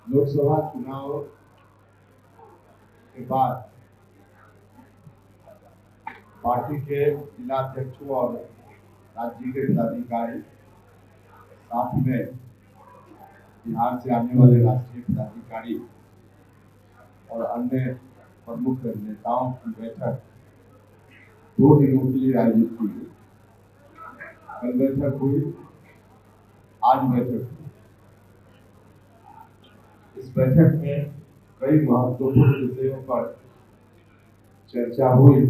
लोकसभा चुनाव के बाद पार्टी के जिला अध्यक्षों और राज्य के पदाधिकारी, साथ में बिहार से आने वाले राष्ट्रीय पदाधिकारी और अन्य प्रमुख नेताओं की बैठक 2 दिनों के लिए आयोजित की गई। कल बैठक हुई, आज बैठक हुई। इस बैठक में कई महत्वपूर्ण विषयों पर चर्चा हुई।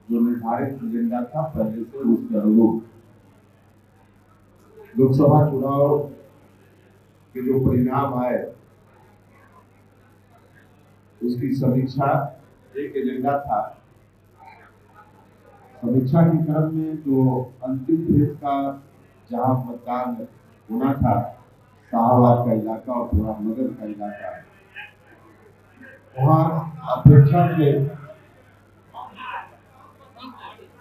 जो निर्धारित एजेंडा था पहले से उसके अनुरूप लोकसभा चुनाव के जो परिणाम आए उसकी समीक्षा एक एजेंडा था। समीक्षा के क्रम में जो अंतिम फेज का जहां मतदान होना था, शाहबाद का इलाका और थोड़ा मगध का इलाका, वहां अपेक्षा के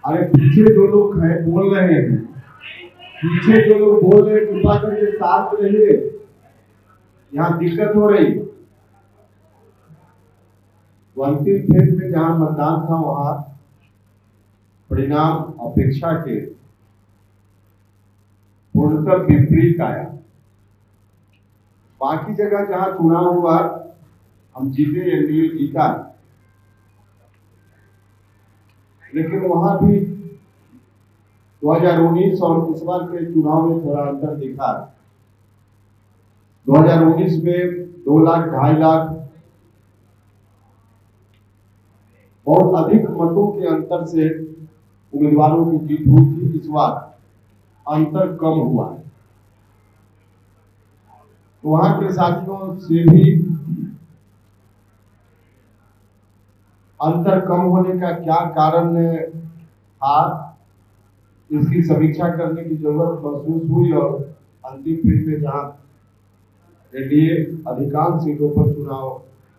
अरे पीछे जो लोग हैं बोल रहे हैं, पीछे जो लोग बोल रहे हैं कृपा करके साथ रहिए, यहाँ दिक्कत हो रही। तो अंतिम फेज में जहां मतदान था वहां परिणाम अपेक्षा के पूर्णतः विपरीत आया। बाकी जगह जहां चुनाव हुआ हम जीते, एनडीए जीता, लेकिन वहां भी 2019 और इस बार के चुनाव में थोड़ा अंतर दिखा। 2019 में 2 लाख 2.5 लाख बहुत अधिक मतों के अंतर से उम्मीदवारों की जीत हुई थी। इस बार अंतर कम हुआ। तो वहां के साथियों से भी अंतर कम होने का क्या कारण था, इसकी समीक्षा करने की जरूरत महसूस हुई। और अंतिम फेज में जहां एनडीए अधिकांश सीटों पर चुनाव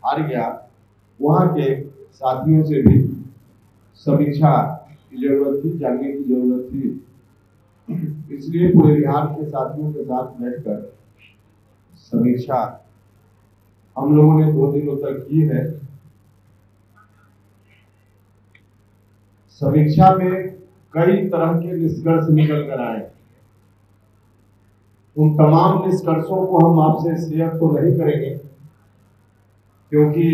हार गया, वहां के साथियों से भी समीक्षा की जरूरत थी, जानने की जरूरत थी। इसलिए पूरे बिहार के साथियों के साथ बैठकर समीक्षा हम लोगों ने 2 दिनों तक की है। समीक्षा में कई तरह के निष्कर्ष निकल कर आए। उन तमाम निष्कर्षों को हम आपसे शेयर तो नहीं करेंगे, क्योंकि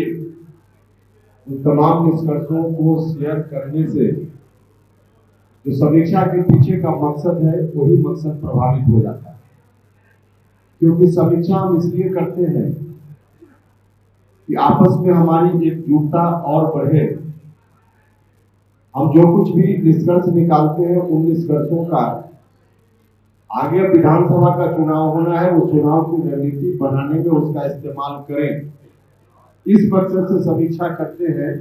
उन तमाम निष्कर्षों को शेयर करने से जो समीक्षा के पीछे का मकसद है वही मकसद प्रभावित हो जाता है। क्योंकि समीक्षा हम इसलिए करते हैं कि आपस में हमारी एकजुटता और बढ़े। हम जो कुछ भी निष्कर्ष निकालते हैं उन निष्कर्षों का आगे विधानसभा का चुनाव होना है, उस चुनाव की रणनीति बनाने में उसका इस्तेमाल करें, इस मकसद से समीक्षा करते हैं।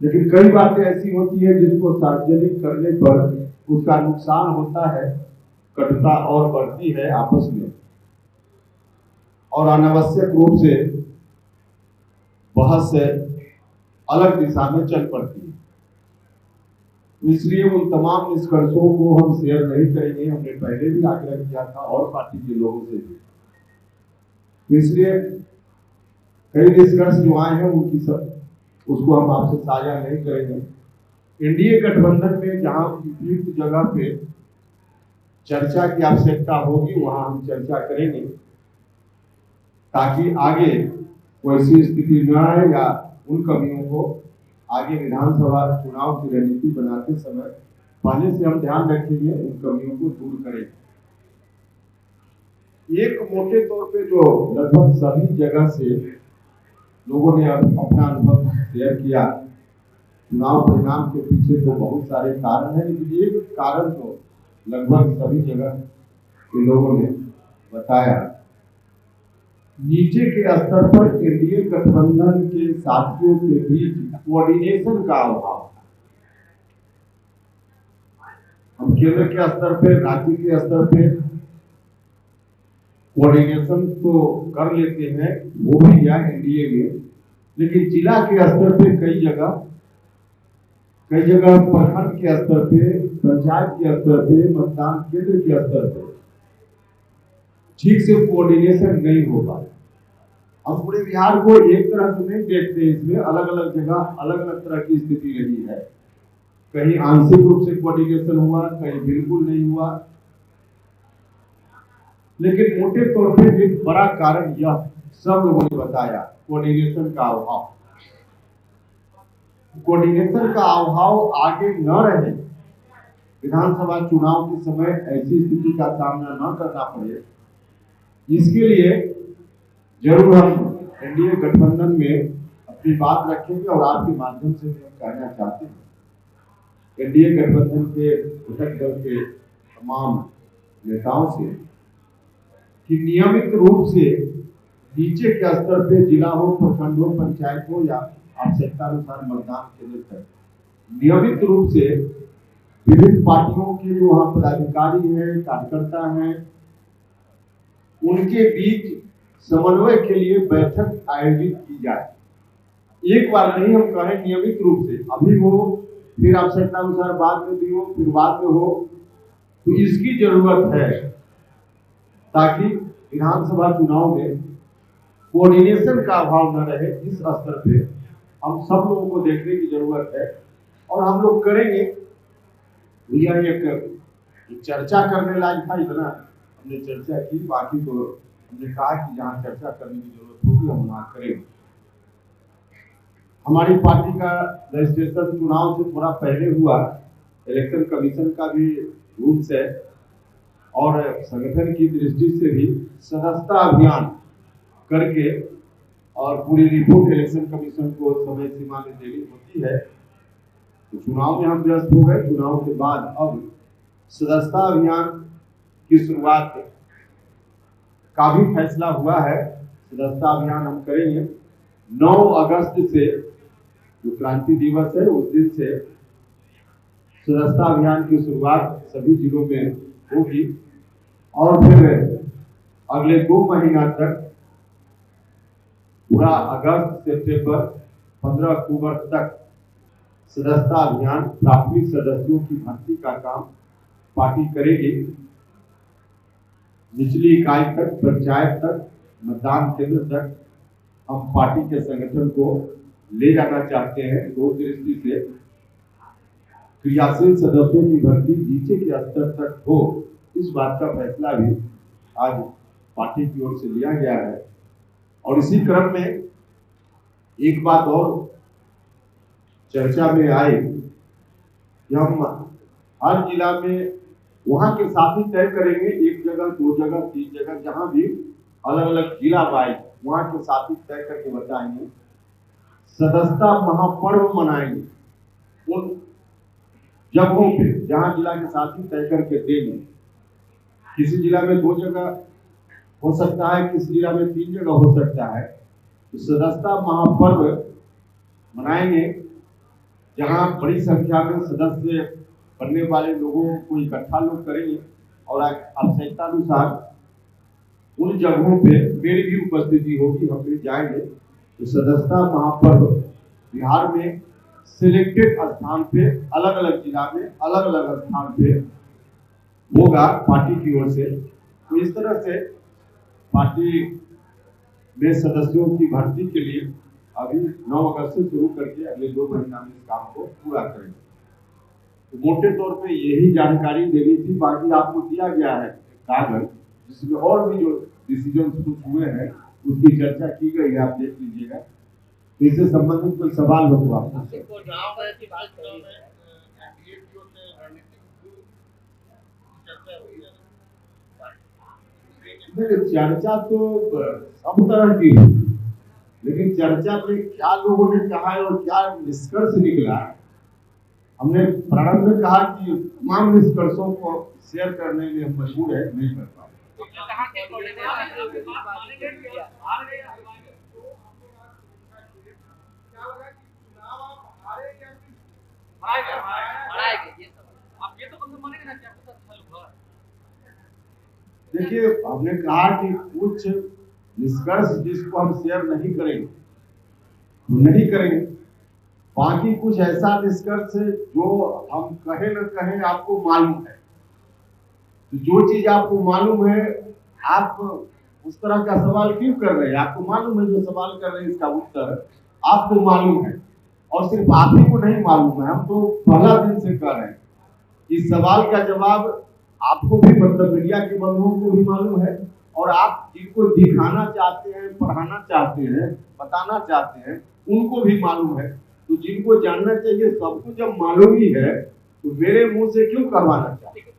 लेकिन कई बातें ऐसी होती है जिसको सार्वजनिक करने पर उसका नुकसान होता है, कटुता और बढ़ती है आपस में, और अनावश्यक रूप से बहस से अलग दिशा में चल पड़ती है। इसलिए उन तमाम निष्कर्षों को हम शेयर नहीं करेंगे। हमने पहले भी आग्रह किया था और पार्टी के लोगों से भी। इसलिए कई निष्कर्ष जो आए हैं उनकी सब उसको हम आपसे साझा नहीं करेंगे। एनडीए गठबंधन में जहां उपयुक्त जगह पे चर्चा की आवश्यकता होगी वहां हम चर्चा करेंगे, ताकि आगे वैसी स्थिति न आए या उन कमियों को आगे विधानसभा चुनाव की रणनीति बनाते समय पहले से हम ध्यान रखेंगे, उन कमियों को दूर करेंगे। एक मोटे तौर पे जो लगभग सभी जगह से लोगों ने अपना अनुभव शेयर किया, चुनाव परिणाम के पीछे तो बहुत सारे कारण हैं, लेकिन एक कारण तो लगभग सभी जगह के लोगों ने बताया। नीचे के स्तर पर एनडीए गठबंधन के साथियों के बीच कोऑर्डिनेशन का अभाव। हम केंद्र के स्तर पे, राज्य के स्तर पे कोऑर्डिनेशन तो कर लेते हैं, वो भी गया एनडीए में, लेकिन जिला के स्तर पे कई जगह प्रखंड के स्तर पे, पंचायत के स्तर पे, मतदान केंद्र के स्तर पे ठीक से कोऑर्डिनेशन नहीं हो पाया। हम पूरे बिहार को एक तरह से नहीं देखते, इसमें अलग अलग जगह अलग अलग तरह की स्थिति रही है। कहीं आंशिक रूप से कोऑर्डिनेशन हुआ, कहीं बिल्कुल नहीं हुआ। लेकिन मोटे तौर पर एक बड़ा कारण यह सब लोगों ने बताया, कोऑर्डिनेशन का अभाव। कोऑर्डिनेशन का अभाव आगे न रहे, विधानसभा चुनाव के समय ऐसी स्थिति का सामना न करना पड़े, इसके लिए जरूर हम एनडीए गठबंधन में अपनी बात रखेंगे। और आपके माध्यम से हम कहना चाहते हैं एनडीए गठबंधन के घटक दल के तमाम नेताओं से कि नियमित रूप से नीचे के स्तर पे जिला हो, प्रखंड हो, पंचायत हो या आवश्यकता अनुसार मतदान केंद्र तक नियमित रूप से विभिन्न पार्टियों के जो वहां पदाधिकारी हैं, कार्यकर्ता हैं, उनके बीच समन्वय के लिए बैठक आयोजित की जाए। एक बार नहीं, हम कहें नियमित रूप से, अभी हो फिर आवश्यकता अनुसार बाद में भी हो, फिर बाद में हो, तो इसकी जरूरत है ताकि विधानसभा चुनाव में कोऑर्डिनेशन का अभाव न रहे। इस स्तर पे हम सब लोगों को देखने की जरूरत है और हम लोग करेंगे। यह एक चर्चा करने लायक था, इतना हमने चर्चा की, बाकी तो हमने कहा कि जहाँ चर्चा करने की जरूरत होगी हम वहाँ करेंगे। हमारी पार्टी का रजिस्ट्रेशन चुनाव से थोड़ा पहले हुआ, इलेक्शन कमीशन का भी रूल्स है और संगठन की दृष्टि से भी सदस्यता अभियान करके और पूरी रिपोर्ट इलेक्शन कमीशन को समय सीमा में देनी होती है। तो चुनाव में हम व्यस्त हो गए। चुनाव के बाद अब सदस्यता अभियान की शुरुआत का भी फैसला हुआ है। सदस्यता अभियान हम करेंगे 9 अगस्त से, जो क्रांति दिवस है उस दिन से सदस्यता अभियान की शुरुआत सभी जिलों में होगी और फिर अगले 2 महीना तक पूरा अगस्त, सितंबर, 15 अक्टूबर तक सदस्यता अभियान, प्राथमिक सदस्यों की भर्ती का काम पार्टी करेगी। निचली इकाई तक, पंचायत तक, मतदान केंद्र तक हम पार्टी के संगठन को ले जाना चाहते हैं। दो दृष्टि से क्रियाशील सदस्यों की भर्ती नीचे के स्तर तक हो, इस बात का फैसला भी आज पार्टी की ओर से लिया गया है। और इसी क्रम में एक बात और चर्चा में आई कि हम हर जिला में वहां के साथ ही तय करेंगे, 1 जगह, 2 जगह, 3 जगह, जहां भी अलग अलग जिला वाइज वहां के साथ ही तय करके बताएंगे। सदस्यता महापर्व मनाएंगे उन जगहों पे जहां जिला के साथ ही तय करके देंगे। किसी जिला में 2 जगह हो सकता है, किसी जिला में 3 जगह हो सकता है। तो सदस्यता महापर्व मनाएंगे जहां बड़ी संख्या में सदस्य बनने वाले लोगों को इकट्ठा लोग करेंगे और आवश्यकता अनुसार उन जगहों पे मेरी भी उपस्थिति होगी, हम भी जाएंगे। तो सदस्यता महापर्व बिहार में सिलेक्टेड स्थान पे, अलग अलग जिला में अलग अलग स्थान पे होगा पार्टी की ओर से। तो इस तरह से पार्टी में सदस्यों की भर्ती के लिए अभी 9 अगस्त से शुरू करके अगले 2 महीना में इस काम को पूरा करेंगे। तो मोटे तौर पे यही जानकारी देनी थी। बाकी आपको दिया गया है कागज जिसमें और भी जो डिसीजन कुछ हुए हैं उसकी चर्चा की गई है, आप देख लीजिएगा। इससे संबंधित कोई सवाल हो तो आप चर्चा तो सब तरह की है, लेकिन चर्चा में क्या लोगों ने कहा है और क्या निष्कर्ष निकला, हमने प्रारंभ में कहा कि तमाम निष्कर्षों को शेयर करने में हम मजबूर है, नहीं कर पाए। देखिए, हमने कहा कि कुछ निष्कर्ष जिसको हम शेयर नहीं करेंगे, नहीं करेंगे। बाकी कुछ ऐसा निष्कर्ष जो हम कहे न कहें आपको मालूम है। तो जो चीज आपको मालूम है आप उस तरह का सवाल क्यों कर रहे हैं? आपको मालूम है जो सवाल कर रहे हैं इसका उत्तर आपको मालूम है, और सिर्फ आप ही को नहीं मालूम है, हम तो पहला दिन से कर रहे हैं। इस सवाल का जवाब आपको भी, मतलब मीडिया के बंधुओं को भी मालूम है, और आप जिनको दिखाना चाहते हैं, पढ़ाना चाहते हैं, बताना चाहते हैं, उनको भी मालूम है। तो जिनको जानना चाहिए सबको जब मालूम ही है तो मेरे मुंह से क्यों करवाना चाहते हैं?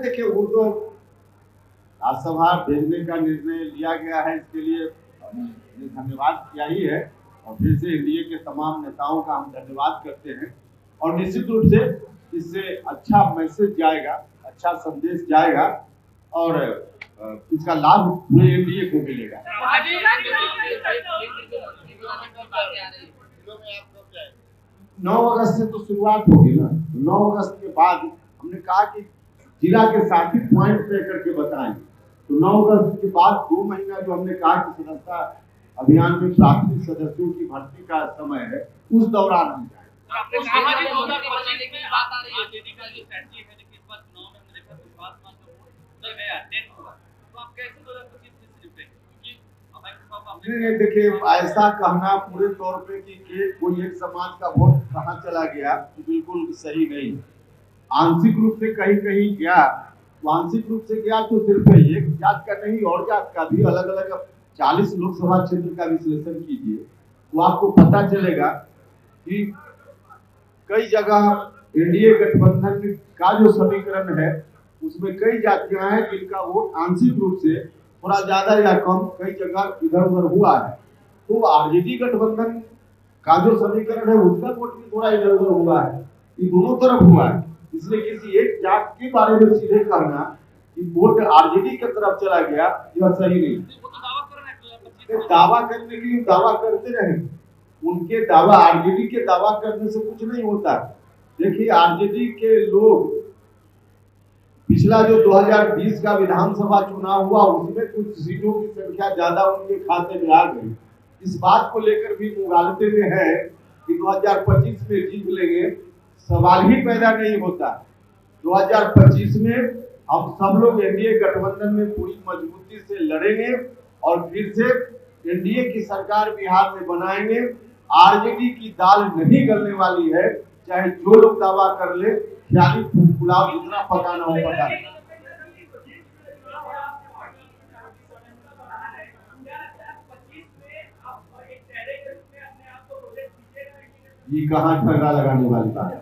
देखिए, वो तो राज्यसभा भेजने का निर्णय लिया गया है, इसके लिए हमने धन्यवाद किया ही है, और फिर से एनडीए के तमाम नेताओं का हम धन्यवाद करते हैं। और निश्चित रूप से इससे अच्छा मैसेज जाएगा, अच्छा संदेश जाएगा, और इसका लाभ पूरे एनडीए को मिलेगा। 9 अगस्त से तो शुरुआत होगी ना। 9 अगस्त के बाद हमने कहा कि जिला के साथी पॉइंट तय करके बताएंगे। तो 9 अगस्त के बाद 2 महीना जो हमने कहा कि सदस्यता अभियान में प्राथमिक सदस्यों की भर्ती का समय है, उस दौरान हम जाएंगे। नहीं, देखिए, ऐसा कहना पूरे तौर पे कि कोई एक समाज का वोट कहाँ चला गया, बिल्कुल सही नहीं। आंशिक रूप से कहीं कहीं गया, तो आंशिक रूप से गया तो सिर्फ एक जात का नहीं, और जात का भी, अलग अलग 40 लोकसभा क्षेत्र का विश्लेषण कीजिए तो आपको पता चलेगा कि कई जगह एनडीए गठबंधन का जो समीकरण है उसमें कई जातियां हैं जिनका वोट आंशिक रूप से थोड़ा ज्यादा या कम कई जगह इधर उधर हुआ है। तो आरजेडी गठबंधन का जो समीकरण है उसका वोट भी थोड़ा इधर उधर हुआ है, ये दोनों तरफ हुआ है। इसलिए किसी एक जात के बारे में सीधे कहना कि वोट आरजेडी की तरफ चला गया, यह सही नहीं। दावा करने के लिए दावा करते रहे, उनके दावा, आरजेडी के दावा करने से कुछ नहीं होता। देखिए, आरजेडी के लोग पिछला जो 2020 का विधानसभा चुनाव हुआ उसमें कुछ सीटों की संख्या ज्यादा उनके खाते में आ गई। इस बात को लेकर भी मुगालते में है कि 2025 में जीत लेंगे, सवाल ही पैदा नहीं होता। 2025 में हम सब लोग एनडीए गठबंधन में पूरी मजबूती से लड़ेंगे और फिर से एनडीए की सरकार बिहार में बनाएंगे। आरजेडी की दाल नहीं गलने वाली है, चाहे जो लोग दावा कर ले, ख्याली पुलाव जितना पकाना हो पका। ये कहाँ ठगा लगाने वाली बात है?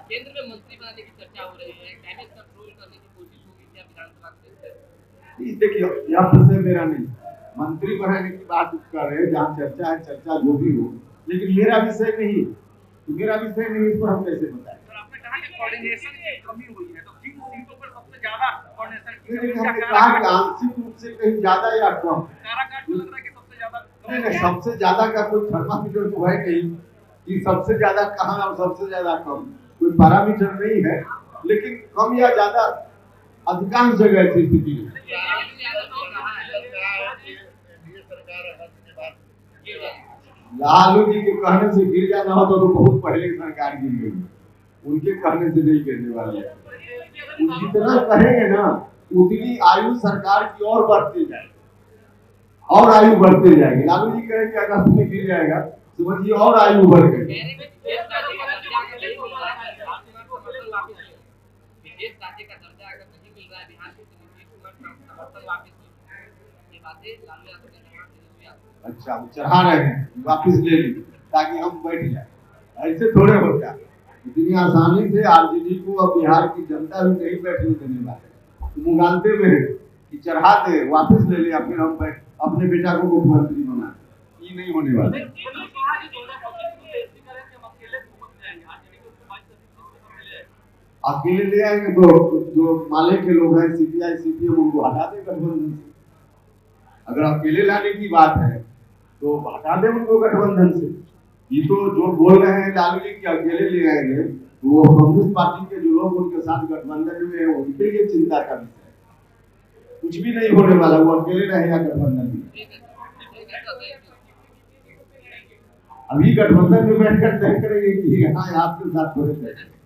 केंद्र में मंत्री बनाने की चर्चा हो रही है, कैबिनेट कंट्रोल करने की कोशिश होगी क्या विधानसभा से? देखिए, यह विषय मेरा नहीं, मंत्री बनाने की बात कर रहे हैं, जहाँ चर्चा है, चर्चा जो भी हो, लेकिन मेरा विषय नहीं, तो मेरा विषय नहीं, इस पर हम कैसे बताएं? आपने कहा कि कोऑर्डिनेशन की कमी हुई है, तो किन सीटों पर सबसे ज्यादा कोऑर्डिनेशन की कमी? हमने कहा कि आंशिक रूप से कहीं ज्यादा या कम। काराकाट लग रहा है कि सबसे ज्यादा। नहीं, सबसे ज्यादा का कोई थर्मामीटर तो है नहीं कि सबसे ज्यादा कहाँ और सबसे ज्यादा कम, कोई पैरामीटर नहीं है, लेकिन कम या ज्यादा अधिकांश जगह ऐसी स्थिति है। लालू जी के कहने से गिर जाना हो तो बहुत पहले सरकार गिर गई, उनके कहने से नहीं गिरने वाली है। जितना कहेंगे ना उतनी आयु सरकार की और बढ़ती जाएगी, और आयु बढ़ते जाएगी। लालू जी कहेंगे अगस्त में गिर जाएगा, समझिए और आयु बढ़ गई। अच्छा, हम चढ़ा रहे हैं, वापिस ले ली ताकि हम बैठ जाए, ऐसे थोड़े होता है। इतनी आसानी से आरजेडी को अब बिहार की जनता भी नहीं बैठने देने वाले, मुगालते में कि चढ़ा दे वापिस ले लिया, फिर हम अपने बेटा को मुख्यमंत्री बना, ये नहीं होने वाला। अकेले ले आएंगे तो जो माले के लोग हैं, सीपीआई सीपीएम, उनको हटा दे गठबंधन से। अगर अकेले लाने की बात है तो हटा दे उनको गठबंधन से। ये तो जो बोल रहे हैं लालू जी की अकेले ले आएंगे, तो वो कांग्रेस पार्टी के जो लोग उनके साथ गठबंधन में है उनके लिए चिंता का विषय है। कुछ भी नहीं होने वाला, वो अकेले रहेगा गठबंधन में। अभी गठबंधन में बैठकर तय करेंगे कि हाँ आपके साथ थोड़े तय करेंगे।